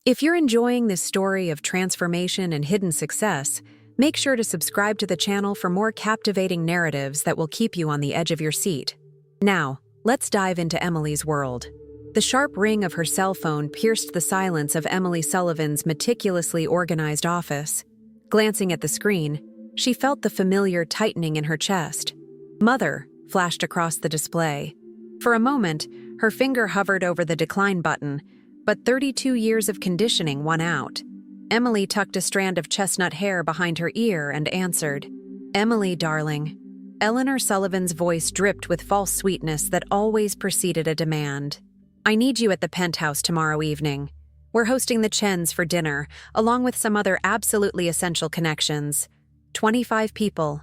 If you're enjoying this story of transformation and hidden success, make sure to subscribe to the channel for more captivating narratives that will keep you on the edge of your seat. Now, let's dive into Emily's world. The sharp ring of her cell phone pierced the silence of Emily Sullivan's meticulously organized office. Glancing at the screen, she felt the familiar tightening in her chest. "Mother" flashed across the display. For a moment, her finger hovered over the decline button, but 32 years of conditioning won out. Emily tucked a strand of chestnut hair behind her ear and answered, "Emily, darling." Eleanor Sullivan's voice dripped with false sweetness that always preceded a demand. "I need you at the penthouse tomorrow evening. We're hosting the Chens for dinner, along with some other absolutely essential connections. 25 people.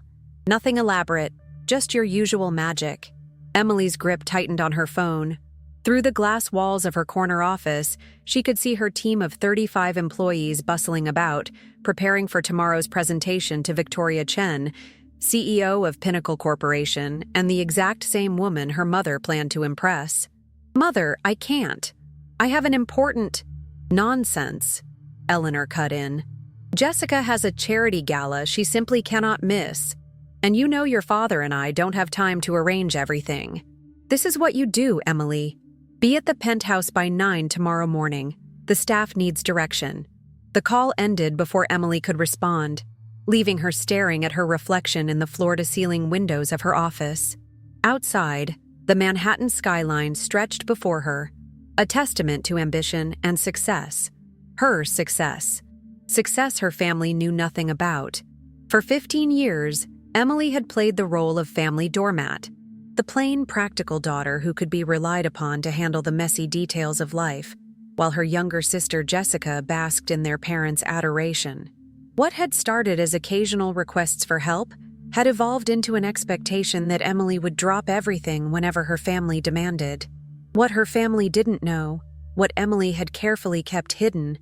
Nothing elaborate, just your usual magic." Emily's grip tightened on her phone. Through the glass walls of her corner office, she could see her team of 35 employees bustling about, preparing for tomorrow's presentation to Victoria Chen, CEO of Pinnacle Corporation, and the exact same woman her mother planned to impress. "Mother, I can't. I have an important—" "Nonsense," Eleanor cut in. "Jessica has a charity gala she simply cannot miss. And you know your father and I don't have time to arrange everything. This is what you do, Emily. Be at the penthouse by 9 tomorrow morning. The staff needs direction." The call ended before Emily could respond, leaving her staring at her reflection in the floor-to-ceiling windows of her office. Outside, the Manhattan skyline stretched before her, a testament to ambition and success. Her success. Success her family knew nothing about. For 15 years, Emily had played the role of family doormat, the plain, practical daughter who could be relied upon to handle the messy details of life, while her younger sister Jessica basked in their parents' adoration. What had started as occasional requests for help had evolved into an expectation that Emily would drop everything whenever her family demanded. What her family didn't know, what Emily had carefully kept hidden,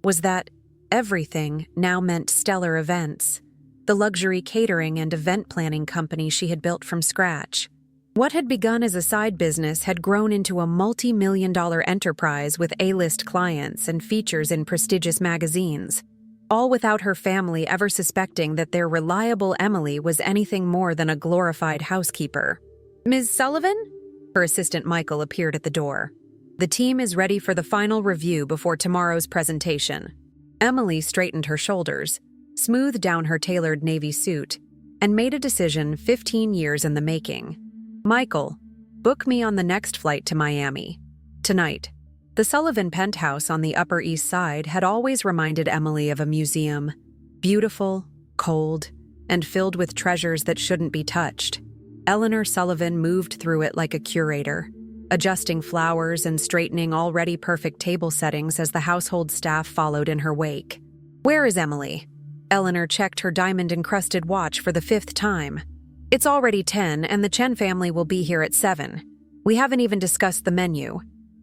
was that everything now meant Stellar Events, the luxury catering and event planning company she had built from scratch. What had begun as a side business had grown into a multi-million-dollar enterprise with A-list clients and features in prestigious magazines, all without her family ever suspecting that their reliable Emily was anything more than a glorified housekeeper. "Ms. Sullivan?" Her assistant Michael appeared at the door. "The team is ready for the final review before tomorrow's presentation." Emily straightened her shoulders, smoothed down her tailored navy suit, and made a decision 15 years in the making. "Michael, book me on the next flight to Miami. Tonight." The Sullivan penthouse on the Upper East Side had always reminded Emily of a museum. Beautiful, cold, and filled with treasures that shouldn't be touched. Eleanor Sullivan moved through it like a curator, adjusting flowers and straightening already perfect table settings as the household staff followed in her wake. "Where is Emily?" Eleanor checked her diamond-encrusted watch for the 5th time. "It's already 10, and the Chen family will be here at 7. We haven't even discussed the menu."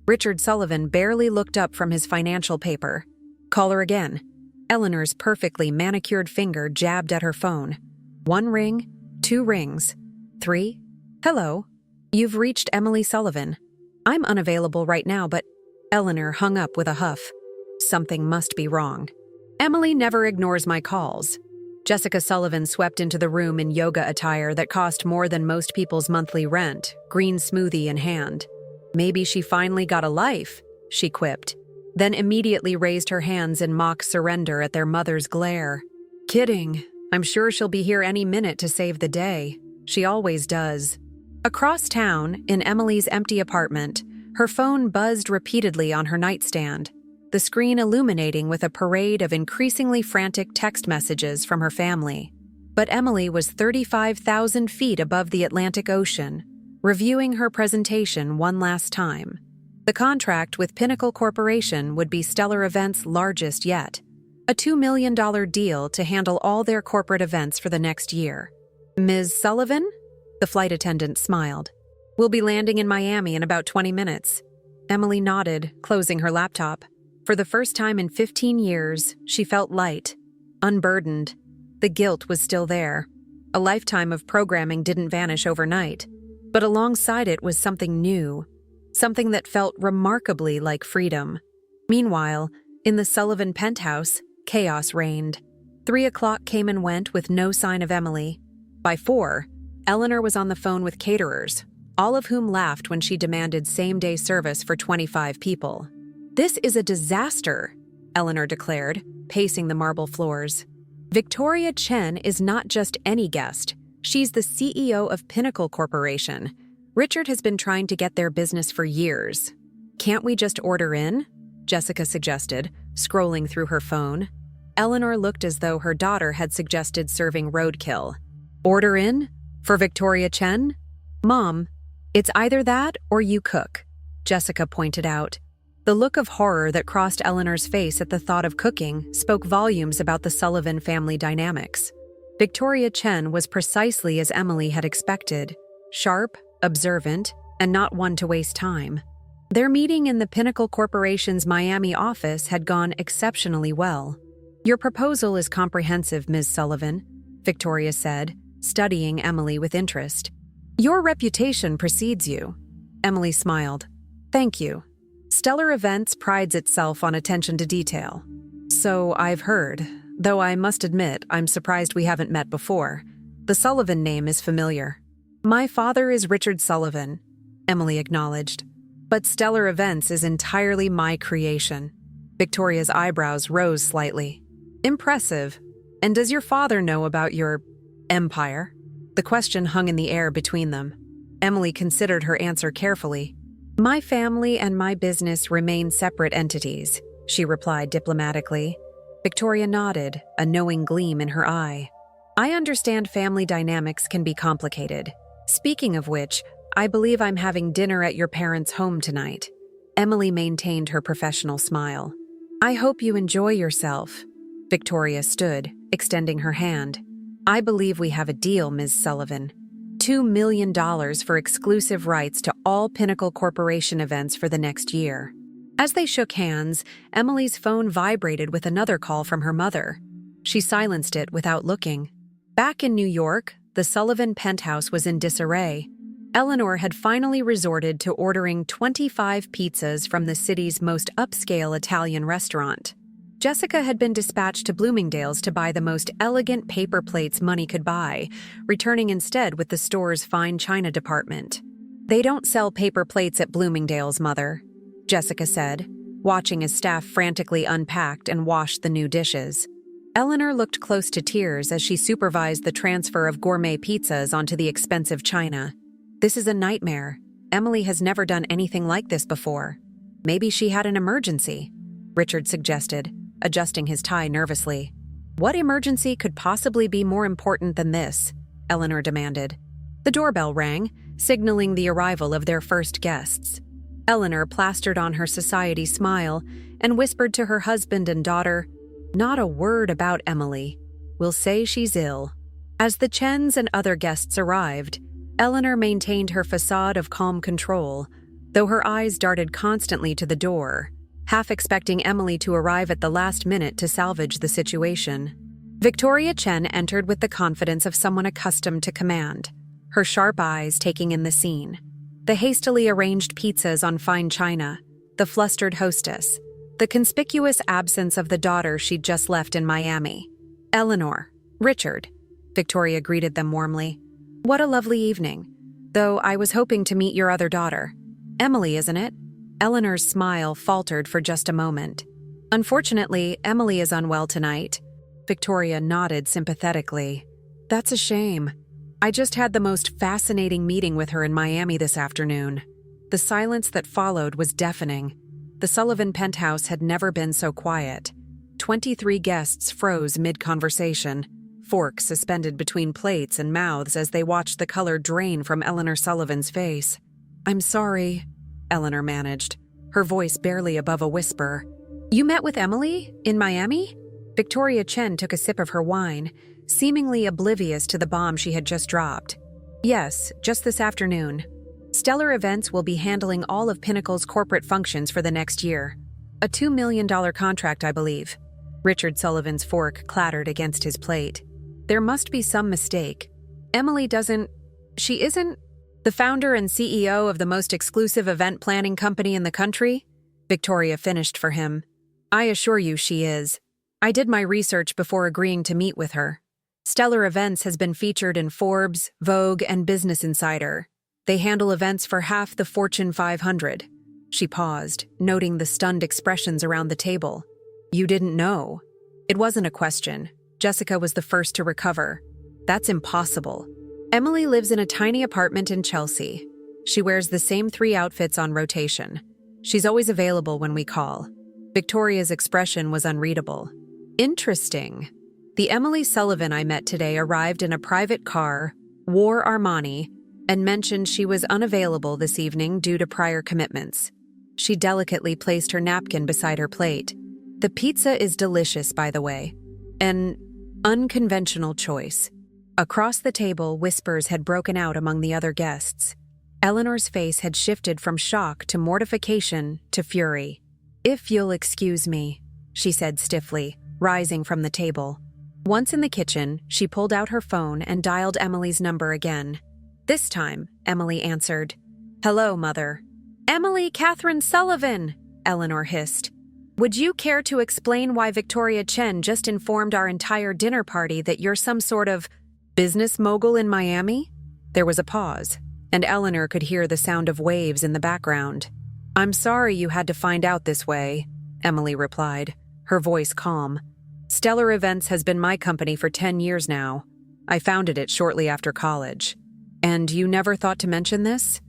Richard Sullivan barely looked up from his financial paper. "Call her again." Eleanor's perfectly manicured finger jabbed at her phone. 1 ring, 2 rings, 3. "Hello. You've reached Emily Sullivan. I'm unavailable right now, but—" Eleanor hung up with a huff. Something must be wrong. "Emily never ignores my calls." Jessica Sullivan swept into the room in yoga attire that cost more than most people's monthly rent, green smoothie in hand. "Maybe she finally got a life," she quipped, then immediately raised her hands in mock surrender at their mother's glare. "Kidding. I'm sure she'll be here any minute to save the day. She always does." Across town, in Emily's empty apartment, her phone buzzed repeatedly on her nightstand, the screen illuminating with a parade of increasingly frantic text messages from her family. But Emily was 35,000 feet above the Atlantic Ocean, reviewing her presentation one last time. The contract with Pinnacle Corporation would be Stellar Events' largest yet, a $2 million deal to handle all their corporate events for the next year. "Ms. Sullivan?" The flight attendant smiled. "We'll be landing in Miami in about 20 minutes. Emily nodded, closing her laptop. For the first time in 15 years, she felt light, unburdened. The guilt was still there. A lifetime of programming didn't vanish overnight. But alongside it was something new, something that felt remarkably like freedom. Meanwhile, In the Sullivan penthouse, chaos reigned. 3 o'clock came and went with no sign of Emily. By 4, Eleanor was on the phone with caterers, all of whom laughed when she demanded same-day service for 25 people. "This is a disaster," Eleanor declared, pacing the marble floors. "Victoria Chen is not just any guest. She's the CEO of Pinnacle Corporation. Richard has been trying to get their business for years. Can't we just order in?" Jessica suggested, scrolling through her phone. Eleanor looked as though her daughter had suggested serving roadkill. "Order in? For Victoria Chen?" "Mom, it's either that or you cook," Jessica pointed out. The look of horror that crossed Eleanor's face at the thought of cooking spoke volumes about the Sullivan family dynamics. Victoria Chen was precisely as Emily had expected, sharp, observant, and not one to waste time. Their meeting in the Pinnacle Corporation's Miami office had gone exceptionally well. "Your proposal is comprehensive, Ms. Sullivan," Victoria said, studying Emily with interest. "Your reputation precedes you." Emily smiled. "Thank you. Stellar Events prides itself on attention to detail." "So I've heard, though I must admit I'm surprised we haven't met before. The Sullivan name is familiar." "My father is Richard Sullivan," Emily acknowledged. "But Stellar Events is entirely my creation." Victoria's eyebrows rose slightly. "Impressive. And does your father know about your empire?" The question hung in the air between them. Emily considered her answer carefully. "My family and my business remain separate entities," she replied diplomatically. Victoria nodded, a knowing gleam in her eye. "I understand family dynamics can be complicated. Speaking of which, I believe I'm having dinner at your parents' home tonight." Emily maintained her professional smile. "I hope you enjoy yourself." Victoria stood, extending her hand. "I believe we have a deal, Ms. Sullivan. $2 million for exclusive rights to all Pinnacle Corporation events for the next year." As they shook hands, Emily's phone vibrated with another call from her mother. She silenced it without looking. Back in New York, the Sullivan penthouse was in disarray. Eleanor had finally resorted to ordering 25 pizzas from the city's most upscale Italian restaurant. Jessica had been dispatched to Bloomingdale's to buy the most elegant paper plates money could buy, returning instead with the store's fine china department. "They don't sell paper plates at Bloomingdale's, Mother," Jessica said, watching as staff frantically unpacked and washed the new dishes. Eleanor looked close to tears as she supervised the transfer of gourmet pizzas onto the expensive china. "This is a nightmare. Emily has never done anything like this before. Maybe she had an emergency," Richard suggested, adjusting his tie nervously. "What emergency could possibly be more important than this?" Eleanor demanded. The doorbell rang, signaling the arrival of their first guests. Eleanor plastered on her society smile and whispered to her husband and daughter, "Not a word about Emily. We'll say she's ill." As the Chens and other guests arrived, Eleanor maintained her facade of calm control, though her eyes darted constantly to the door, half expecting Emily to arrive at the last minute to salvage the situation. Victoria Chen entered with the confidence of someone accustomed to command, her sharp eyes taking in the scene. The hastily arranged pizzas on fine china, the flustered hostess, the conspicuous absence of the daughter she'd just left in Miami. "Eleanor, Richard," Victoria greeted them warmly. "What a lovely evening. Though I was hoping to meet your other daughter. Emily, isn't it?" Eleanor's smile faltered for just a moment. "Unfortunately, Emily is unwell tonight." Victoria nodded sympathetically. "That's a shame. I just had the most fascinating meeting with her in Miami this afternoon." The silence that followed was deafening. The Sullivan penthouse had never been so quiet. 23 guests froze mid-conversation, forks suspended between plates and mouths as they watched the color drain from Eleanor Sullivan's face. "I'm sorry," Eleanor managed, her voice barely above a whisper. "You met with Emily? In Miami?" Victoria Chen took a sip of her wine, seemingly oblivious to the bomb she had just dropped. "Yes, just this afternoon. Stellar Events will be handling all of Pinnacle's corporate functions for the next year. A $2 million contract, I believe." Richard Sullivan's fork clattered against his plate. "There must be some mistake. Emily she isn't the founder and CEO of the most exclusive event planning company in the country?" Victoria finished for him. I assure you she is. I did my research before agreeing to meet with her. Stellar Events has been featured in Forbes, Vogue, and Business Insider. They handle events for half the Fortune 500. She paused, noting the stunned expressions around the table. You didn't know? It wasn't a question. Jessica was the first to recover. That's impossible. Emily lives in a tiny apartment in Chelsea. She wears the same 3 outfits on rotation. She's always available when we call. Victoria's expression was unreadable. Interesting. The Emily Sullivan I met today arrived in a private car, wore Armani, and mentioned she was unavailable this evening due to prior commitments. She delicately placed her napkin beside her plate. The pizza is delicious, by the way. An unconventional choice. Across the table, whispers had broken out among the other guests. Eleanor's face had shifted from shock to mortification to fury. If you'll excuse me, she said stiffly, rising from the table. Once in the kitchen, she pulled out her phone and dialed Emily's number again. This time, Emily answered. Hello, Mother. Emily Catherine Sullivan, Eleanor hissed. Would you care to explain why Victoria Chen just informed our entire dinner party that you're some sort of business mogul in Miami? There was a pause, and Eleanor could hear the sound of waves in the background. I'm sorry you had to find out this way, Emily replied, her voice calm. Stellar Events has been my company for 10 years now. I founded it shortly after college. And you never thought to mention this?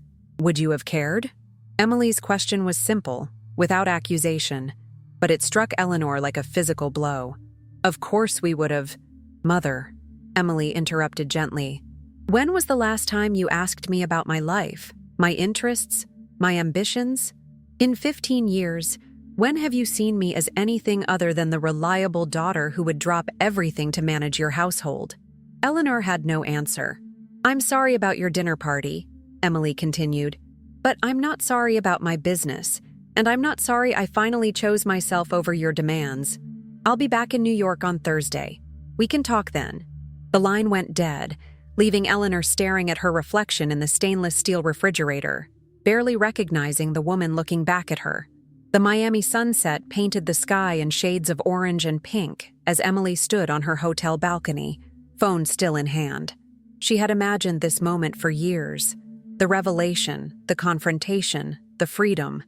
Would you have cared? Emily's question was simple, without accusation, but it struck Eleanor like a physical blow. Of course we would have. Mother, Emily interrupted gently. When was the last time you asked me about my life, my interests, my ambitions? In 15 years, when have you seen me as anything other than the reliable daughter who would drop everything to manage your household? Eleanor had no answer. I'm sorry about your dinner party, Emily continued, but I'm not sorry about my business, and I'm not sorry I finally chose myself over your demands. I'll be back in New York on Thursday. We can talk then. The line went dead, leaving Eleanor staring at her reflection in the stainless steel refrigerator, barely recognizing the woman looking back at her. The Miami sunset painted the sky in shades of orange and pink as Emily stood on her hotel balcony, phone still in hand. She had imagined this moment for years. The revelation, the confrontation, the freedom.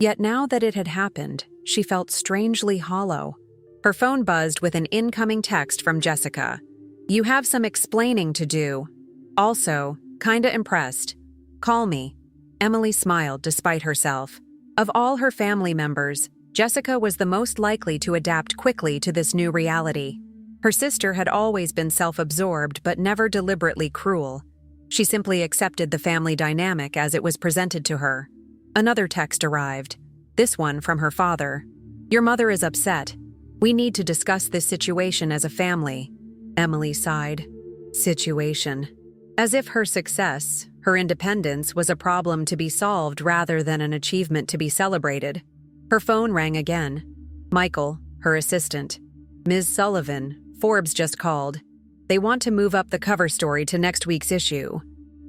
Yet now that it had happened, she felt strangely hollow. Her phone buzzed with an incoming text from Jessica. You have some explaining to do. Also, kinda impressed. Call me. Emily smiled despite herself. Of all her family members, Jessica was the most likely to adapt quickly to this new reality. Her sister had always been self-absorbed but never deliberately cruel. She simply accepted the family dynamic as it was presented to her. Another text arrived, this one from her father. Your mother is upset. We need to discuss this situation as a family. Emily sighed. Situation. As if her success, her independence, was a problem to be solved rather than an achievement to be celebrated. Her phone rang again. Michael, her assistant. Ms. Sullivan, Forbes just called. They want to move up the cover story to next week's issue.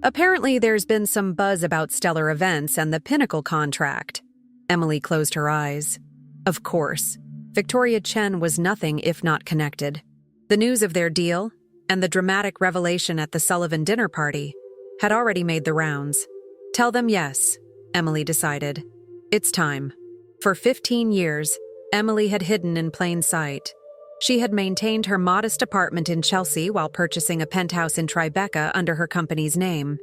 Apparently there's been some buzz about Stellar Events and the Pinnacle contract. Emily closed her eyes. Of course, Victoria Chen was nothing if not connected. The news of their deal, and the dramatic revelation at the Sullivan dinner party, had already made the rounds. Tell them yes, Emily decided. It's time. For 15 years, Emily had hidden in plain sight. She had maintained her modest apartment in Chelsea while purchasing a penthouse in Tribeca under her company's name.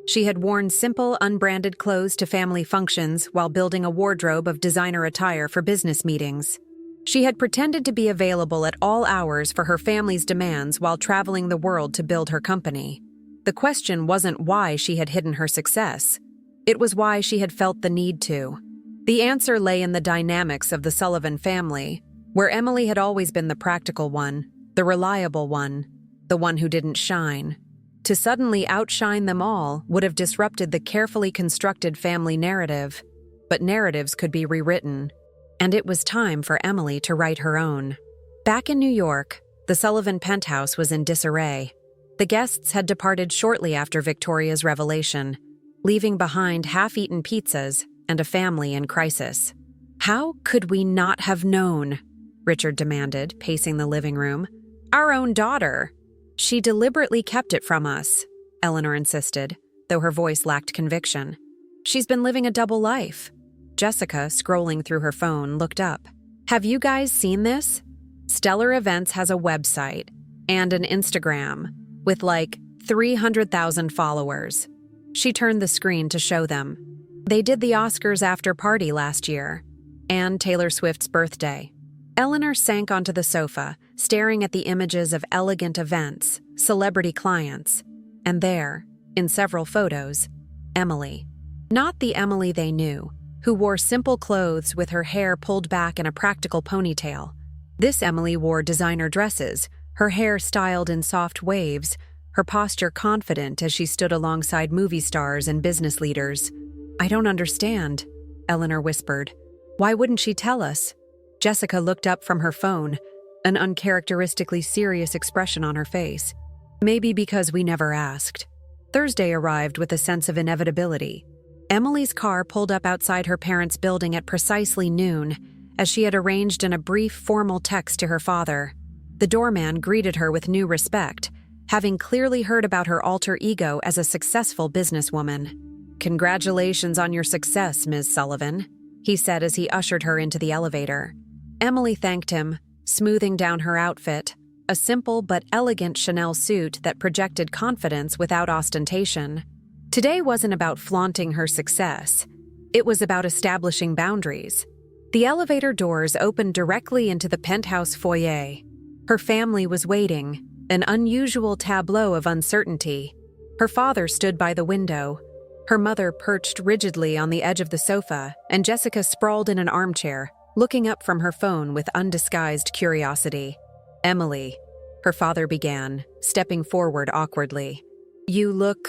She had worn simple, unbranded clothes to family functions while building a wardrobe of designer attire for business meetings. She had pretended to be available at all hours for her family's demands while traveling the world to build her company. The question wasn't why she had hidden her success. It was why she had felt the need to. The answer lay in the dynamics of the Sullivan family, where Emily had always been the practical one, the reliable one, the one who didn't shine. To suddenly outshine them all would have disrupted the carefully constructed family narrative, but narratives could be rewritten, and it was time for Emily to write her own. Back in New York, the Sullivan penthouse was in disarray. The guests had departed shortly after Victoria's revelation, leaving behind half-eaten pizzas and a family in crisis. How could we not have known? Richard demanded, pacing the living room. Our own daughter. She deliberately kept it from us, Eleanor insisted, though her voice lacked conviction. She's been living a double life. Jessica, scrolling through her phone, looked up. Have you guys seen this? Stellar Events has a website and an Instagram with like 300,000 followers. She turned the screen to show them. They did the Oscars after party last year, and Taylor Swift's birthday. Eleanor sank onto the sofa, staring at the images of elegant events, celebrity clients, and there, in several photos, Emily. Not the Emily they knew, who wore simple clothes with her hair pulled back in a practical ponytail. This Emily wore designer dresses, her hair styled in soft waves, her posture confident as she stood alongside movie stars and business leaders. I don't understand, Eleanor whispered. Why wouldn't she tell us? Jessica looked up from her phone, an uncharacteristically serious expression on her face. Maybe because we never asked. Thursday arrived with a sense of inevitability. Emily's car pulled up outside her parents' building at precisely noon, as she had arranged in a brief, formal text to her father. The doorman greeted her with new respect, having clearly heard about her alter ego as a successful businesswoman. Congratulations on your success, Ms. Sullivan, he said as he ushered her into the elevator. Emily thanked him, smoothing down her outfit, a simple but elegant Chanel suit that projected confidence without ostentation. Today wasn't about flaunting her success. It was about establishing boundaries. The elevator doors opened directly into the penthouse foyer. Her family was waiting, an unusual tableau of uncertainty. Her father stood by the window, her mother perched rigidly on the edge of the sofa, and Jessica sprawled in an armchair, looking up from her phone with undisguised curiosity. Emily, her father began, stepping forward awkwardly. You look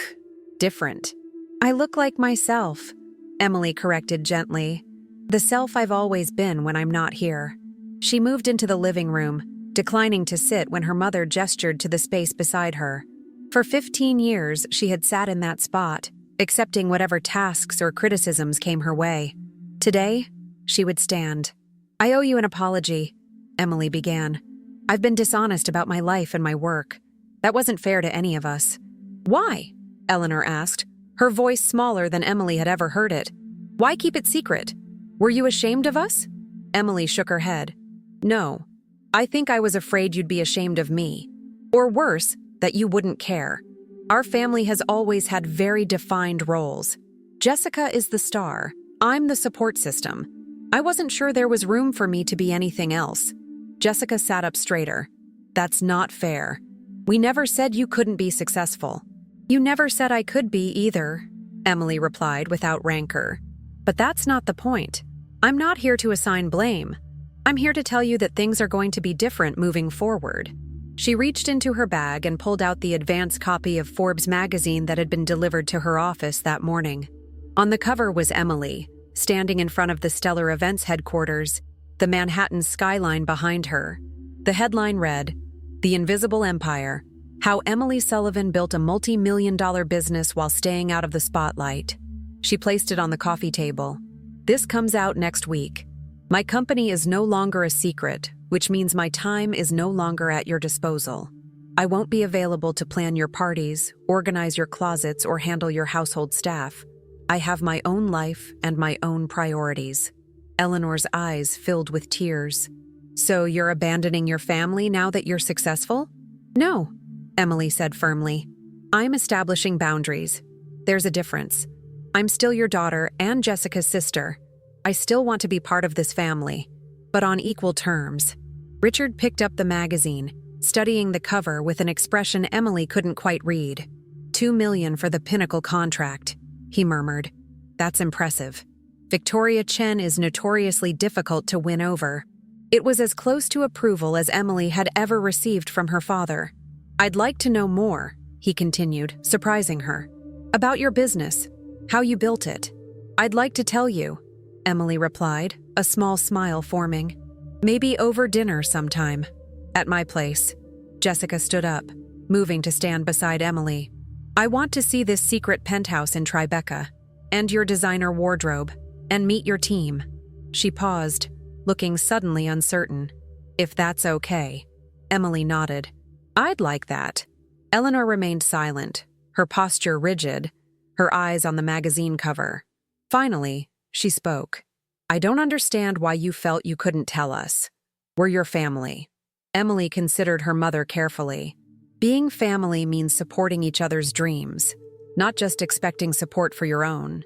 different. I look like myself, Emily corrected gently. The self I've always been when I'm not here. She moved into the living room, declining to sit when her mother gestured to the space beside her. For 15 years, she had sat in that spot, accepting whatever tasks or criticisms came her way. Today, she would stand. I owe you an apology, Emily began. I've been dishonest about my life and my work. That wasn't fair to any of us. Why? Eleanor asked, her voice smaller than Emily had ever heard it. Why keep it secret? Were you ashamed of us? Emily shook her head. No. I think I was afraid you'd be ashamed of me. Or worse, that you wouldn't care. Our family has always had very defined roles. Jessica is the star. I'm the support system. I wasn't sure there was room for me to be anything else. Jessica sat up straighter. That's not fair. We never said you couldn't be successful. You never said I could be either, Emily replied without rancor. But that's not the point. I'm not here to assign blame. I'm here to tell you that things are going to be different moving forward. She reached into her bag and pulled out the advance copy of Forbes magazine that had been delivered to her office that morning. On the cover was Emily, standing in front of the Stellar Events headquarters, the Manhattan skyline behind her. The headline read, The Invisible Empire, How Emily Sullivan Built a Multi-million-dollar Business While Staying Out of the Spotlight. She placed it on the coffee table. This comes out next week. My company is no longer a secret, which means my time is no longer at your disposal. I won't be available to plan your parties, organize your closets, or handle your household staff. I have my own life and my own priorities. Eleanor's eyes filled with tears. So you're abandoning your family now that you're successful? No, Emily said firmly. I'm establishing boundaries. There's a difference. I'm still your daughter and Jessica's sister. I still want to be part of this family, but on equal terms. Richard picked up the magazine, studying the cover with an expression Emily couldn't quite read. $2 million for the Pinnacle contract, he murmured. That's impressive. Victoria Chen is notoriously difficult to win over. It was as close to approval as Emily had ever received from her father. I'd like to know more, he continued, surprising her. About your business, how you built it. I'd like to tell you, Emily replied, a small smile forming. Maybe over dinner sometime. At my place. Jessica stood up, moving to stand beside Emily. I want to see this secret penthouse in Tribeca, and your designer wardrobe, and meet your team. She paused, looking suddenly uncertain. If that's okay. Emily nodded. I'd like that. Eleanor remained silent, her posture rigid, her eyes on the magazine cover. Finally, she spoke. I don't understand why you felt you couldn't tell us. We're your family. Emily considered her mother carefully. Being family means supporting each other's dreams, not just expecting support for your own.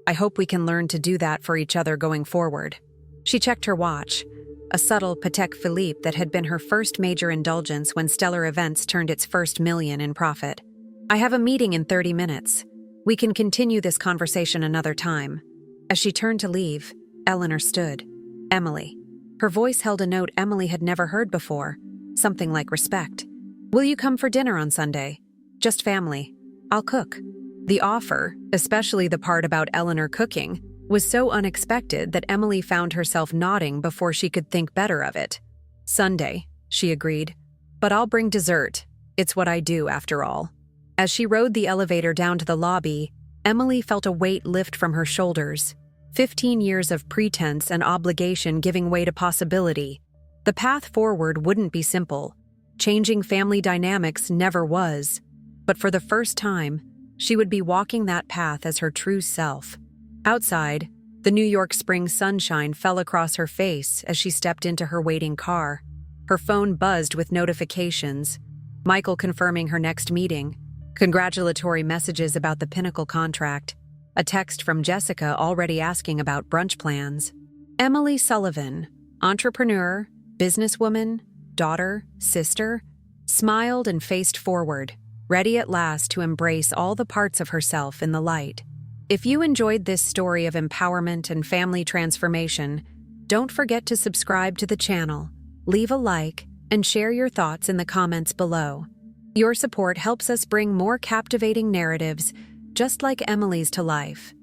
I hope we can learn to do that for each other going forward. She checked her watch, a subtle Patek Philippe that had been her first major indulgence when Stellar Events turned its first million in profit. I have a meeting in 30 minutes. We can continue this conversation another time. As she turned to leave, Eleanor stood. Emily. Her voice held a note Emily had never heard before, something like respect. Will you come for dinner on Sunday? Just family. I'll cook. The offer, especially the part about Eleanor cooking, was so unexpected that Emily found herself nodding before she could think better of it. Sunday, she agreed. But I'll bring dessert. It's what I do, after all. As she rode the elevator down to the lobby, Emily felt a weight lift from her shoulders. 15 years of pretense and obligation giving way to possibility. The path forward wouldn't be simple. Changing family dynamics never was. But for the first time, she would be walking that path as her true self. Outside, the New York spring sunshine fell across her face as she stepped into her waiting car. Her phone buzzed with notifications. Michael confirming her next meeting. Congratulatory messages about the Pinnacle contract. A text from Jessica already asking about brunch plans. Emily Sullivan, entrepreneur, businesswoman, daughter, sister, smiled and faced forward, ready at last to embrace all the parts of herself in the light. If you enjoyed this story of empowerment and family transformation, don't forget to subscribe to the channel, leave a like, and share your thoughts in the comments below. Your support helps us bring more captivating narratives just like Emily's to life.